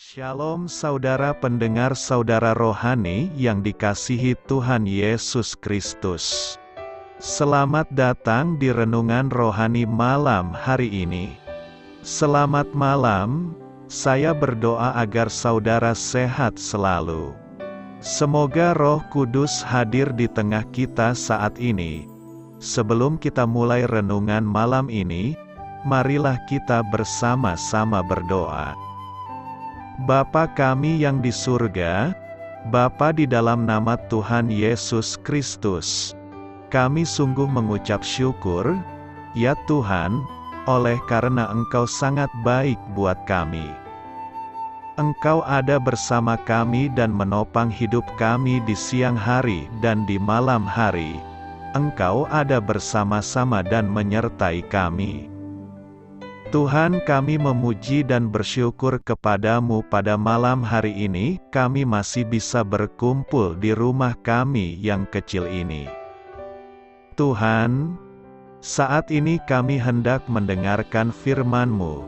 Shalom saudara pendengar saudara rohani yang dikasihi Tuhan Yesus Kristus. Selamat datang di Renungan Rohani malam hari ini. Selamat malam, saya berdoa agar saudara sehat selalu. Semoga Roh Kudus hadir di tengah kita saat ini. Sebelum kita mulai renungan malam ini, marilah kita bersama-sama berdoa. Bapa kami yang di surga, Bapa di dalam nama Tuhan Yesus Kristus, kami sungguh mengucap syukur, ya Tuhan, oleh karena Engkau sangat baik buat kami. Engkau ada bersama kami dan menopang hidup kami di siang hari dan di malam hari. Engkau ada bersama-sama dan menyertai kami. Tuhan, kami memuji dan bersyukur kepadamu pada malam hari ini, kami masih bisa berkumpul di rumah kami yang kecil ini. Tuhan, saat ini kami hendak mendengarkan firman-Mu.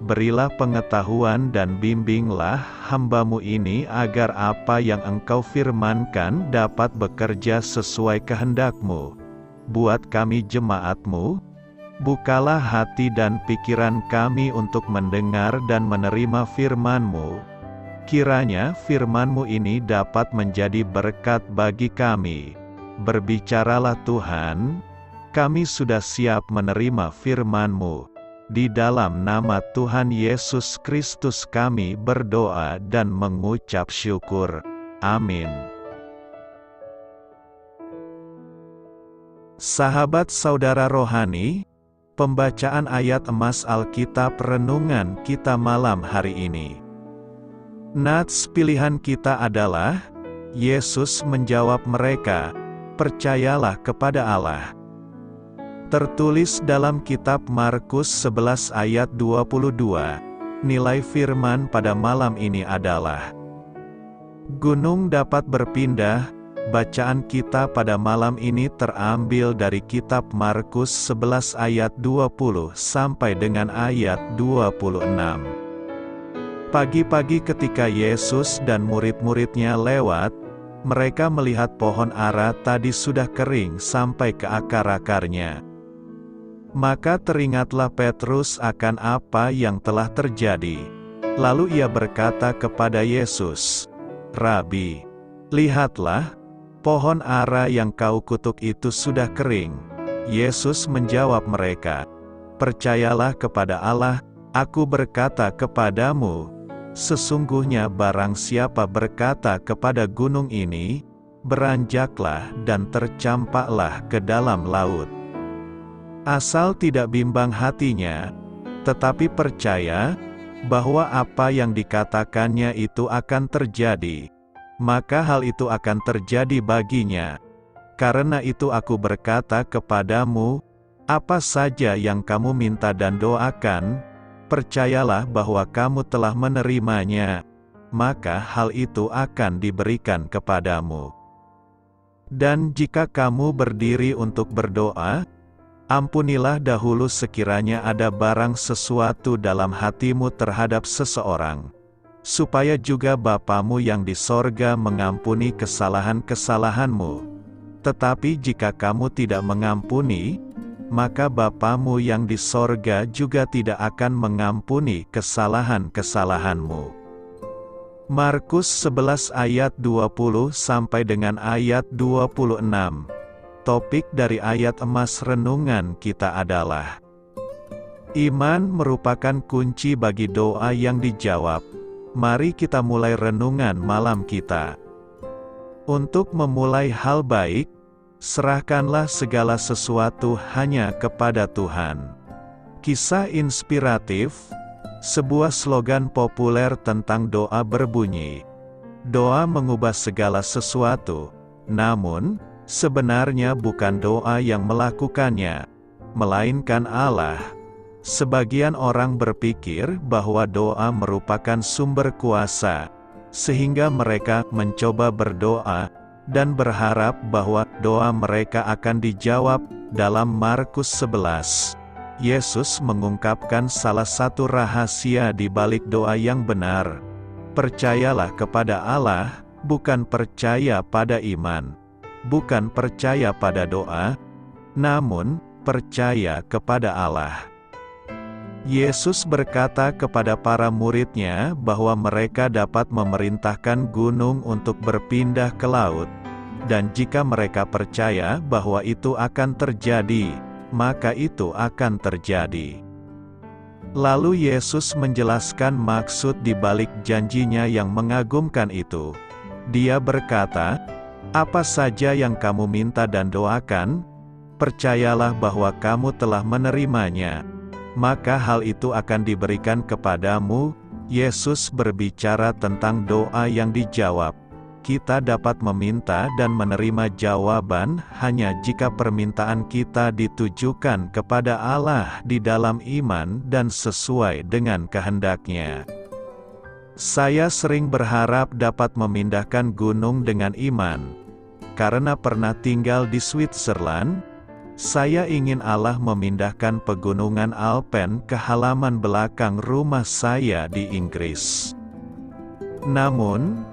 Berilah pengetahuan dan bimbinglah hamba-Mu ini agar apa yang Engkau firmankan dapat bekerja sesuai kehendak-Mu. Buat kami jemaat-Mu, bukalah hati dan pikiran kami untuk mendengar dan menerima firman-Mu. Kiranya firman-Mu ini dapat menjadi berkat bagi kami. Berbicaralah Tuhan, kami sudah siap menerima firman-Mu. Di dalam nama Tuhan Yesus Kristus kami berdoa dan mengucap syukur. Amin. Sahabat saudara rohani, pembacaan ayat emas Alkitab renungan kita malam hari ini. Nats pilihan kita adalah, Yesus menjawab mereka, percayalah kepada Allah. Tertulis dalam kitab Markus 11 ayat 22, nilai firman pada malam ini adalah, gunung dapat berpindah. Bacaan kita pada malam ini terambil dari kitab Markus 11 ayat 20 sampai dengan ayat 26. Pagi-pagi ketika Yesus dan murid-muridnya lewat, mereka melihat pohon ara tadi sudah kering sampai ke akar-akarnya. Maka teringatlah Petrus akan apa yang telah terjadi. Lalu ia berkata kepada Yesus, "Rabi, lihatlah, pohon ara yang kau kutuk itu sudah kering." Yesus menjawab mereka, "Percayalah kepada Allah, aku berkata kepadamu, sesungguhnya barang siapa berkata kepada gunung ini, beranjaklah dan tercampaklah ke dalam laut, asal tidak bimbang hatinya, tetapi percaya bahwa apa yang dikatakannya itu akan terjadi, maka hal itu akan terjadi baginya. Karena itu aku berkata kepadamu, apa saja yang kamu minta dan doakan, percayalah bahwa kamu telah menerimanya, maka hal itu akan diberikan kepadamu. Dan jika kamu berdiri untuk berdoa, ampunilah dahulu sekiranya ada barang sesuatu dalam hatimu terhadap seseorang, supaya juga Bapamu yang di sorga mengampuni kesalahan-kesalahanmu. Tetapi jika kamu tidak mengampuni, maka Bapamu yang di sorga juga tidak akan mengampuni kesalahan-kesalahanmu." Markus 11 ayat 20 sampai dengan ayat 26. Topik dari ayat emas renungan kita adalah, iman merupakan kunci bagi doa yang dijawab. Mari kita mulai renungan malam kita. Untuk memulai hal baik, serahkanlah segala sesuatu hanya kepada Tuhan. Kisah inspiratif, sebuah slogan populer tentang doa berbunyi, doa mengubah segala sesuatu, namun, sebenarnya bukan doa yang melakukannya, melainkan Allah. Sebagian orang berpikir bahwa doa merupakan sumber kuasa, sehingga mereka mencoba berdoa, dan berharap bahwa doa mereka akan dijawab. Dalam Markus 11, Yesus mengungkapkan salah satu rahasia di balik doa yang benar. Percayalah kepada Allah, bukan percaya pada iman, bukan percaya pada doa, namun percaya kepada Allah. Yesus berkata kepada para murid-Nya bahwa mereka dapat memerintahkan gunung untuk berpindah ke laut, dan jika mereka percaya bahwa itu akan terjadi, maka itu akan terjadi. Lalu Yesus menjelaskan maksud di balik janjinya yang mengagumkan itu. Dia berkata, "Apa saja yang kamu minta dan doakan, percayalah bahwa kamu telah menerimanya, maka hal itu akan diberikan kepadamu." Yesus berbicara tentang doa yang dijawab. Kita dapat meminta dan menerima jawaban hanya jika permintaan kita ditujukan kepada Allah di dalam iman dan sesuai dengan kehendak-Nya. Saya sering berharap dapat memindahkan gunung dengan iman. Karena pernah tinggal di Switzerland, saya ingin Allah memindahkan pegunungan Alpen ke halaman belakang rumah saya di Inggris. Namun,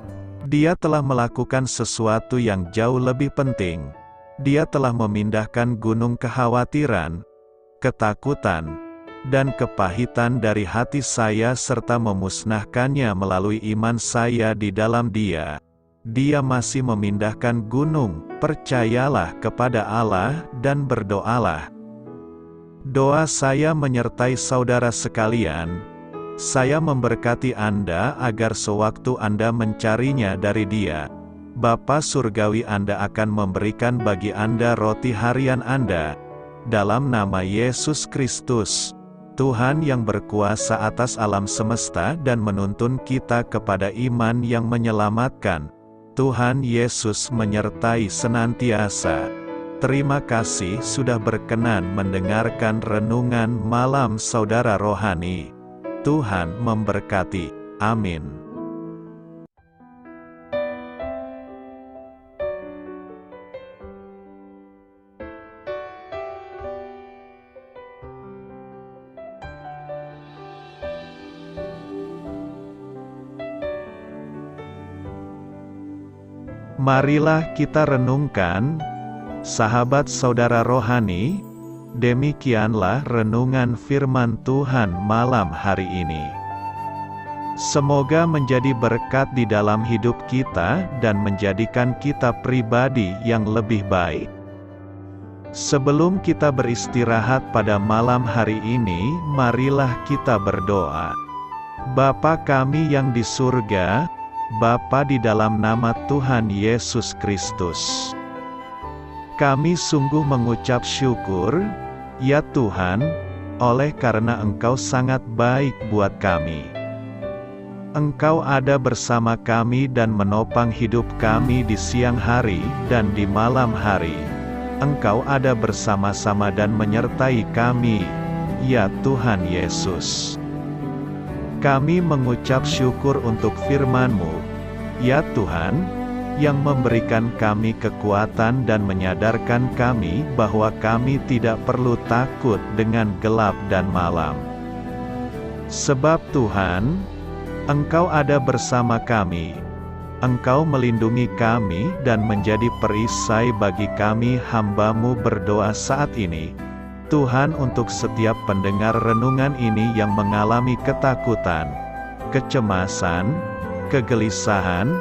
Dia telah melakukan sesuatu yang jauh lebih penting. Dia telah memindahkan gunung kekhawatiran, ketakutan, dan kepahitan dari hati saya serta memusnahkannya melalui iman saya di dalam Dia. Dia masih memindahkan gunung. Percayalah kepada Allah dan berdoalah. Doa saya menyertai saudara sekalian. Saya memberkati Anda agar sewaktu Anda mencarinya dari Dia, Bapa Surgawi Anda akan memberikan bagi Anda roti harian Anda. Dalam nama Yesus Kristus, Tuhan yang berkuasa atas alam semesta dan menuntun kita kepada iman yang menyelamatkan, Tuhan Yesus menyertai senantiasa. Terima kasih sudah berkenan mendengarkan renungan malam saudara rohani. Tuhan memberkati. Amin. Marilah kita renungkan, sahabat saudara rohani. Demikianlah renungan firman Tuhan malam hari ini. Semoga menjadi berkat di dalam hidup kita dan menjadikan kita pribadi yang lebih baik. Sebelum kita beristirahat pada malam hari ini, marilah kita berdoa. Bapa kami yang di surga, Bapa di dalam nama Tuhan Yesus Kristus, kami sungguh mengucap syukur, ya Tuhan, oleh karena Engkau sangat baik buat kami. Engkau ada bersama kami dan menopang hidup kami di siang hari dan di malam hari. Engkau ada bersama-sama dan menyertai kami, ya Tuhan Yesus. Kami mengucap syukur untuk firman-Mu, ya Tuhan, yang memberikan kami kekuatan dan menyadarkan kami bahwa kami tidak perlu takut dengan gelap dan malam. Sebab Tuhan, Engkau ada bersama kami. Engkau melindungi kami dan menjadi perisai bagi kami hamba-Mu berdoa saat ini. Tuhan, untuk setiap pendengar renungan ini yang mengalami ketakutan, kecemasan, kegelisahan,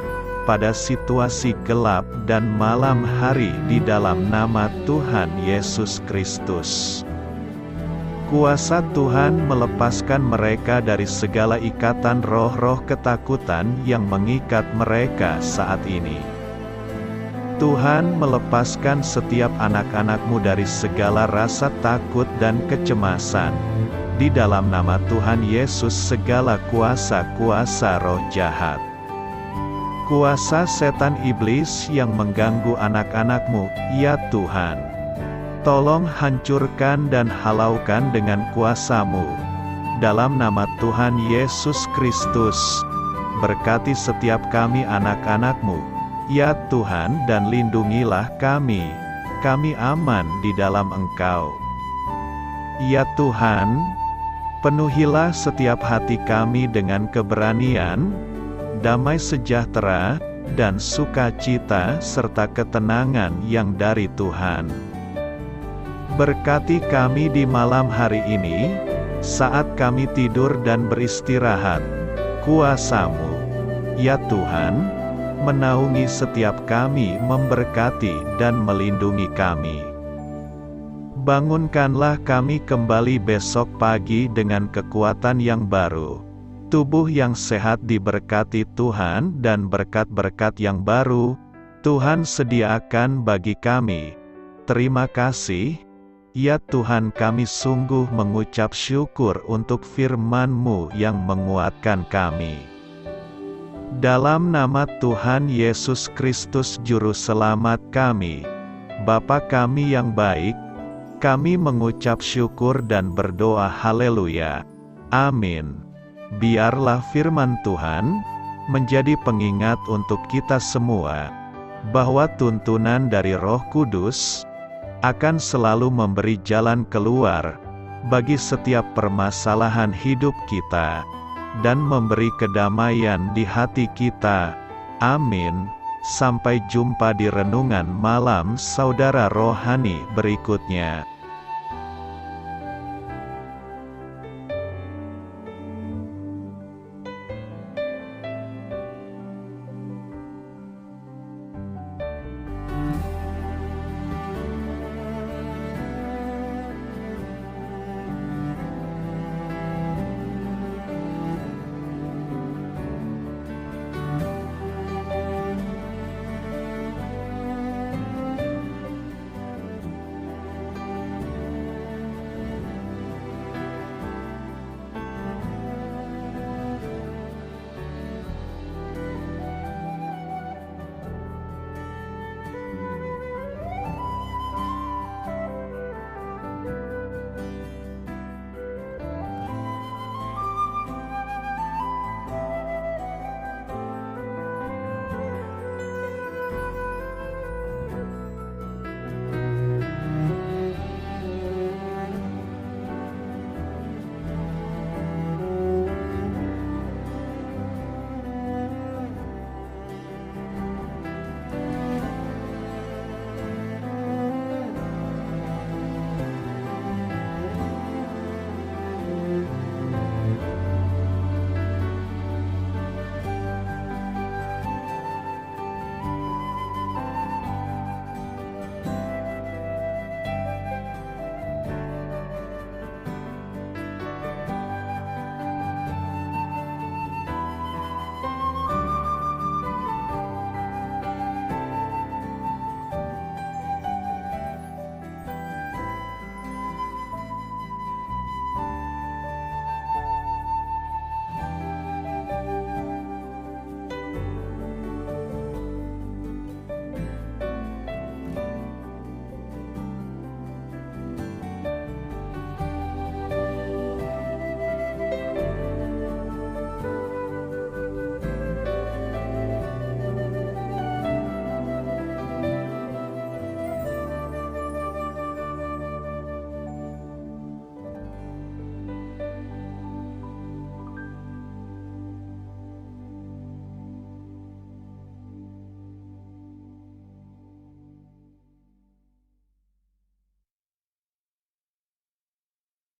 pada situasi gelap dan malam hari di dalam nama Tuhan Yesus Kristus. Kuasa Tuhan melepaskan mereka dari segala ikatan roh-roh ketakutan yang mengikat mereka saat ini. Tuhan melepaskan setiap anak-anak-Mu dari segala rasa takut dan kecemasan. Di dalam nama Tuhan Yesus segala kuasa-kuasa roh jahat, kuasa setan iblis yang mengganggu anak-anak-Mu, ya Tuhan, tolong hancurkan dan halaukan dengan kuasa-Mu. Dalam nama Tuhan Yesus Kristus, berkati setiap kami anak-anak-Mu, ya Tuhan, dan lindungilah kami. Kami aman di dalam Engkau. Ya Tuhan, penuhilah setiap hati kami dengan keberanian, damai sejahtera, dan sukacita serta ketenangan yang dari Tuhan. Berkati kami di malam hari ini, saat kami tidur dan beristirahat. Kuasa-Mu, ya Tuhan, menaungi setiap kami, memberkati dan melindungi kami. Bangunkanlah kami kembali besok pagi dengan kekuatan yang baru, tubuh yang sehat diberkati Tuhan, dan berkat-berkat yang baru Tuhan sediakan bagi kami. Terima kasih, ya Tuhan, kami sungguh mengucap syukur untuk firman-Mu yang menguatkan kami. Dalam nama Tuhan Yesus Kristus Juru Selamat kami, Bapa kami yang baik, kami mengucap syukur dan berdoa haleluya. Amin. Biarlah firman Tuhan menjadi pengingat untuk kita semua, bahwa tuntunan dari Roh Kudus akan selalu memberi jalan keluar bagi setiap permasalahan hidup kita, dan memberi kedamaian di hati kita. Amin. Sampai jumpa di renungan malam saudara rohani berikutnya.